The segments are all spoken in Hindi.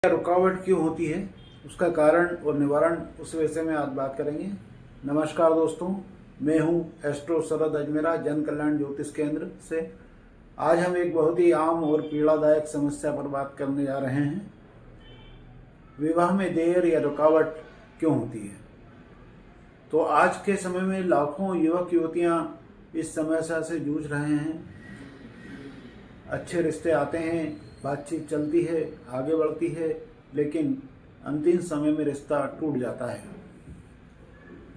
रुकावट क्यों होती है, उसका कारण और निवारण, उस विषय में आज बात करेंगे। नमस्कार दोस्तों, मैं हूं एस्ट्रो शरद अजमेरा, जन कल्याण ज्योतिष केंद्र से। आज हम एक बहुत ही आम और पीड़ादायक समस्या पर बात करने जा रहे हैं। विवाह में देर या रुकावट क्यों होती है। तो आज के समय में लाखों युवक युवतियां इस समस्या से जूझ रहे हैं। अच्छे रिश्ते आते हैं, बातचीत चलती है, आगे बढ़ती है, लेकिन अंतिम समय में रिश्ता टूट जाता है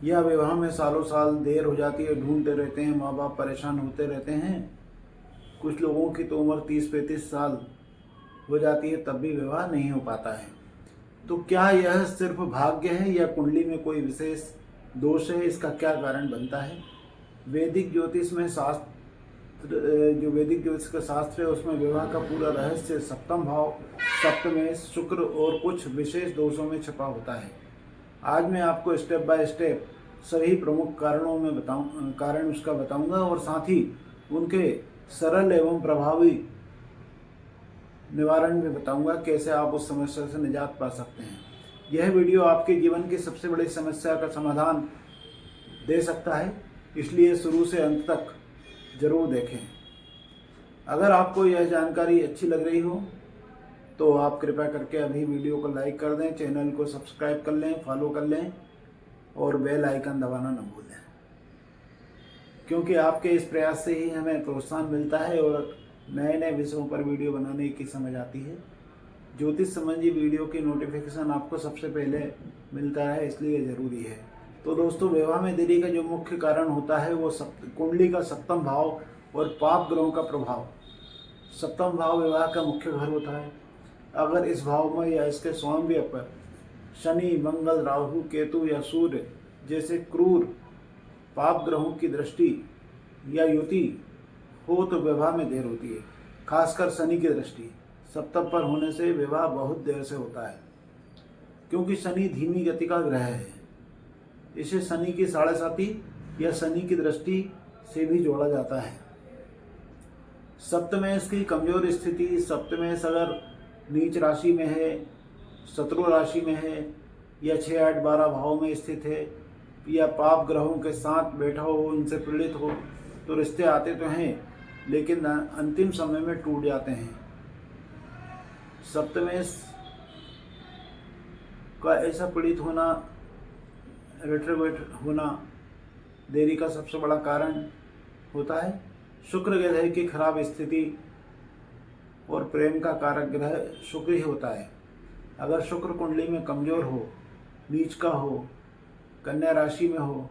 या विवाह में सालों साल देर हो जाती है। ढूंढते रहते हैं, माँ बाप परेशान होते रहते हैं। कुछ लोगों की तो उम्र 30-35 साल हो जाती है, तब भी विवाह नहीं हो पाता है। तो क्या यह सिर्फ भाग्य है या कुंडली में कोई विशेष दोष है? इसका क्या कारण बनता है? वैदिक ज्योतिष में जो वैदिक ज्योतिष का शास्त्र है, उसमें विवाह का पूरा रहस्य सप्तम भाव, सप्तमें शुक्र और कुछ विशेष दोषों में छिपा होता है। आज मैं आपको स्टेप बाय स्टेप सभी प्रमुख कारण उसका बताऊंगा और साथ ही उनके सरल एवं प्रभावी निवारण भी बताऊंगा, कैसे आप उस समस्या से निजात पा सकते हैं। यह वीडियो आपके जीवन की सबसे बड़ी समस्या का समाधान दे सकता है, इसलिए शुरू से अंत तक जरूर देखें। अगर आपको यह जानकारी अच्छी लग रही हो तो आप कृपया करके अभी वीडियो को लाइक कर दें, चैनल को सब्सक्राइब कर लें, फॉलो कर लें और बेल आइकन दबाना न भूलें, क्योंकि आपके इस प्रयास से ही हमें प्रोत्साहन मिलता है और नए नए विषयों पर वीडियो बनाने की समझ आती है। ज्योतिष संबंधी वीडियो की नोटिफिकेशन आपको सबसे पहले मिलता है, इसलिए ज़रूरी है। तो दोस्तों, विवाह में देरी का जो मुख्य कारण होता है वो कुंडली का सप्तम भाव और पाप ग्रहों का प्रभाव। सप्तम भाव विवाह का मुख्य घर होता है। अगर इस भाव में या इसके स्वाम्य पर शनि, मंगल, राहु, केतु या सूर्य जैसे क्रूर पाप ग्रहों की दृष्टि या युति हो तो विवाह में देर होती है। खासकर शनि की दृष्टि सप्तम पर होने से विवाह बहुत देर से होता है, क्योंकि शनि धीमी गति का ग्रह है। इसे शनि की साढ़ेसाती या शनि की दृष्टि से भी जोड़ा जाता है। सप्तमेश इसकी कमजोर स्थिति, सप्तमेश अगर नीच राशि में है, शत्रु राशि में है या 6, 8, 12 भाव में स्थित है या पाप ग्रहों के साथ बैठा हो, उनसे पीड़ित हो, तो रिश्ते आते तो हैं लेकिन अंतिम समय में टूट जाते हैं। सप्तमेश का ऐसा पीड़ित होना, रिट्रोग्रेड होना देरी का सबसे बड़ा कारण होता है। शुक्र ग्रह की खराब स्थिति और प्रेम का कारक ग्रह शुक्र ही होता है। अगर शुक्र कुंडली में कमजोर हो, नीच का हो, कन्या राशि में हो,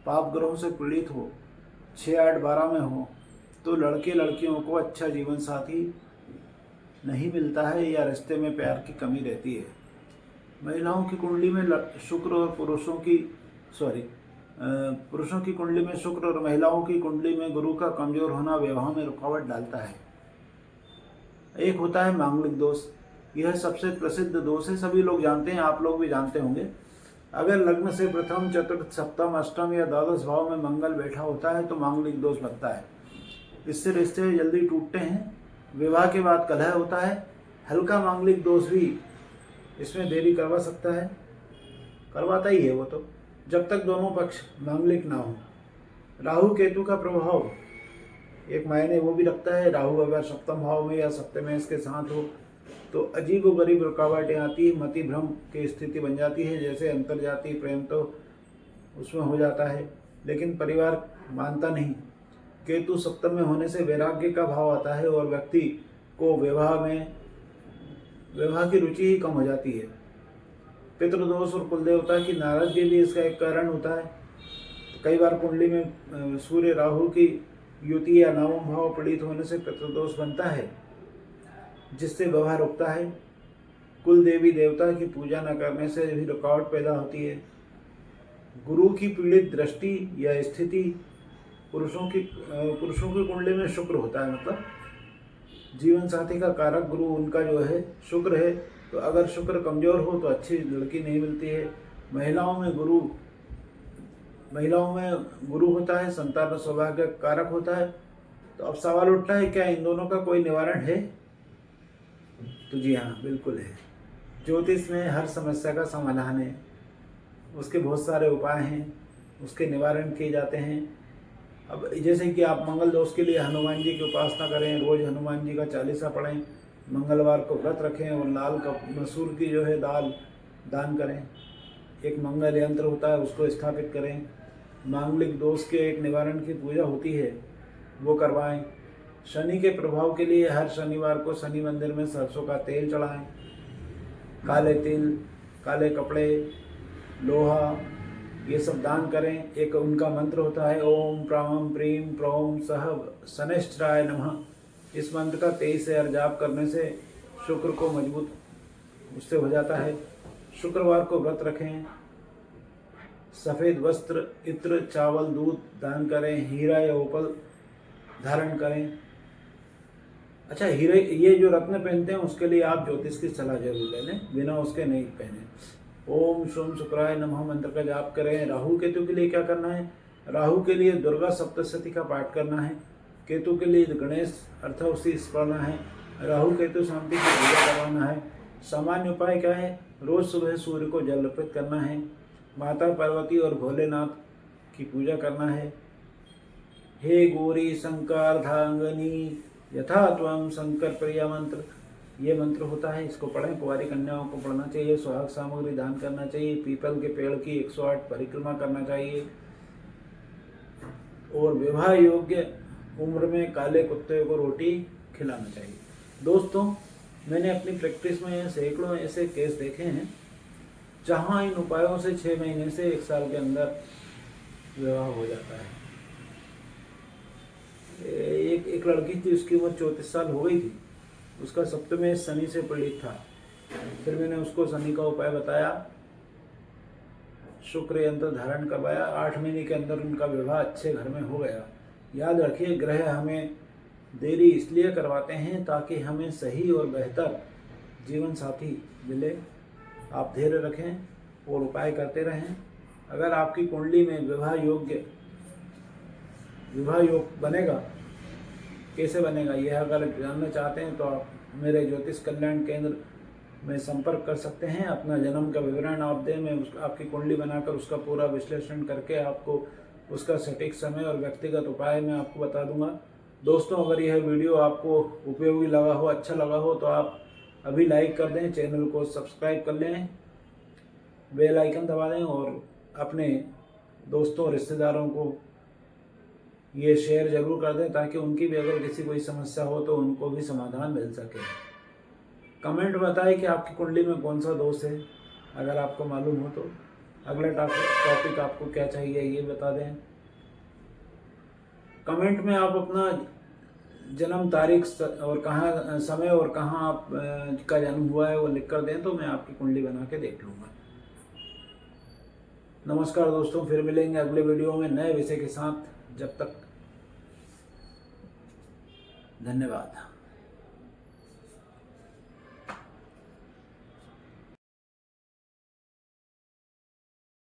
पाप ग्रहों से पीड़ित हो, 6, 8, 12 में हो, तो लड़के लड़कियों को अच्छा जीवन साथी नहीं मिलता है या रिश्ते में प्यार की कमी रहती है। महिलाओं की कुंडली में शुक्र और पुरुषों की कुंडली में शुक्र और महिलाओं की कुंडली में गुरु का कमजोर होना विवाह में रुकावट डालता है। एक होता है मांगलिक दोष। यह सबसे प्रसिद्ध दोष है, सभी लोग जानते हैं, आप लोग भी जानते होंगे। अगर लग्न से प्रथम, चतुर्थ, सप्तम, अष्टम या द्वादश भाव में मंगल बैठा होता है तो मांगलिक दोष लगता है। इससे रिश्ते जल्दी टूटते हैं। विवाह के बाद कलह होता है। हल्का मांगलिक दोष भी इसमें देरी करवा सकता है, करवाता ही है वो तो, जब तक दोनों पक्ष मांगलिक ना हो। राहु केतु का प्रभाव एक मायने वो भी रखता है। राहु अगर सप्तम भाव में या सप्तम में इसके साथ हो तो अजीबोगरीब रुकावटें आती है, मति भ्रम की स्थिति बन जाती है। जैसे अंतर्जातीय प्रेम तो उसमें हो जाता है, लेकिन परिवार मानता नहीं। केतु सप्तम में होने से वैराग्य का भाव आता है और व्यक्ति को विवाह की रुचि ही कम हो जाती है। पितृदोष और कुलदेवता की नाराजगी भी इसका एक कारण होता है। कई बार कुंडली में सूर्य राहु की युति या नवम भाव पीड़ित होने से पितृदोष बनता है, जिससे विवाह रुकता है। कुल देवी देवता की पूजा न करने से भी रुकावट पैदा होती है। गुरु की पीड़ित दृष्टि या स्थिति, पुरुषों की कुंडली में शुक्र होता है, मतलब जीवन साथी का कारक गुरु उनका जो है शुक्र है। तो अगर शुक्र कमजोर हो तो अच्छी लड़की नहीं मिलती है। महिलाओं में गुरु होता है, संतान सौभाग्य कारक होता है। तो अब सवाल उठता है, क्या इन दोनों का कोई निवारण है? तो जी हाँ, बिल्कुल है। ज्योतिष में हर समस्या का समाधान है, उसके बहुत सारे उपाय हैं, उसके निवारण किए जाते हैं। अब जैसे कि आप मंगल दोष के लिए हनुमान जी की उपासना करें, रोज़ हनुमान जी का चालीसा पढ़ें, मंगलवार को व्रत रखें और लाल मसूर की जो है दाल दान करें। एक मंगल यंत्र होता है, उसको स्थापित करें। मांगलिक दोष के एक निवारण की पूजा होती है, वो करवाएं। शनि के प्रभाव के लिए हर शनिवार को शनि मंदिर में सरसों का तेल चढ़ाएं। काले तिल, काले कपड़े, लोहा, ये सब दान करें। एक उनका मंत्र होता है, ओम प्राम प्रीम प्रौम सह शनैश्चराय नमः। इस मंत्र का 23 से जाप करने से शुक्र को मजबूत उससे हो जाता है। शुक्रवार को व्रत रखें। सफ़ेद वस्त्र, इत्र, चावल, दूध दान करें। हीरा या ओपल धारण करें। अच्छा, हीरे ये जो रत्न पहनते हैं उसके लिए आप ज्योतिष की सलाह जरूर ले लें, बिना उसके नहीं पहने। ओम शुम शुक्राय नमः मंत्र का जाप करें। राहु केतु के लिए क्या करना है? राहु के लिए दुर्गा सप्तशती का पाठ करना है। केतु के लिए गणेश अर्थवसी स्मरण है। राहु केतु शांति की पूजा करवाना है। सामान्य उपाय क्या है? रोज सुबह सूर्य को जल अर्पित करना है। माता पार्वती और भोलेनाथ की पूजा करना है। हे गौरी शंकरार्धांगिनी यथा त्वं शंकर प्रिय मंत्र, ये मंत्र होता है, इसको पढ़ें। कुंवारी कन्याओं को पढ़ना चाहिए। सुहाग सामग्री दान करना चाहिए। पीपल के पेड़ की 108 परिक्रमा करना चाहिए। और विवाह योग्य उम्र में काले कुत्ते को रोटी खिलाना चाहिए। दोस्तों, मैंने अपनी प्रैक्टिस में सैकड़ों ऐसे केस देखे हैं जहां इन उपायों से 6 महीने से 1 साल के अंदर विवाह हो जाता है। एक लड़की थी, उसकी उम्र 34 साल हो गई थी। उसका सप्तमे शनि से पीड़ित था। फिर मैंने उसको शनि का उपाय बताया, शुक्र यंत्र धारण करवाया। 8 महीने के अंदर उनका विवाह अच्छे घर में हो गया। याद रखिए, ग्रह हमें देरी इसलिए करवाते हैं ताकि हमें सही और बेहतर जीवन साथी मिले। आप धैर्य रखें और उपाय करते रहें। अगर आपकी कुंडली में विवाह योग बनेगा, कैसे बनेगा, यह अगर जानना चाहते हैं तो आप मेरे ज्योतिष कल्याण केंद्र में संपर्क कर सकते हैं। अपना जन्म का विवरण आप दें, मैं आपकी कुंडली बनाकर उसका पूरा विश्लेषण करके आपको उसका सटीक समय और व्यक्तिगत उपाय मैं आपको बता दूंगा। दोस्तों, अगर यह वीडियो आपको उपयोगी लगा हो, अच्छा लगा हो, तो आप अभी लाइक कर दें, चैनल को सब्सक्राइब कर लें, बेल आइकन दबा दें और अपने दोस्तों रिश्तेदारों को ये शेयर जरूर कर दें ताकि उनकी भी अगर किसी कोई समस्या हो तो उनको भी समाधान मिल सके। कमेंट बताएं कि आपकी कुंडली में कौन सा दोष है, अगर आपको मालूम हो तो। अगला टॉपिक आपको क्या चाहिए ये बता दें। कमेंट में आप अपना जन्म तारीख और कहाँ समय और कहाँ आप का जन्म हुआ है वो लिख कर दें तो मैं आपकी कुंडली बना के देख लूँगा। नमस्कार दोस्तों, फिर मिलेंगे अगले वीडियो में नए विषय के साथ। जब तक धन्यवाद।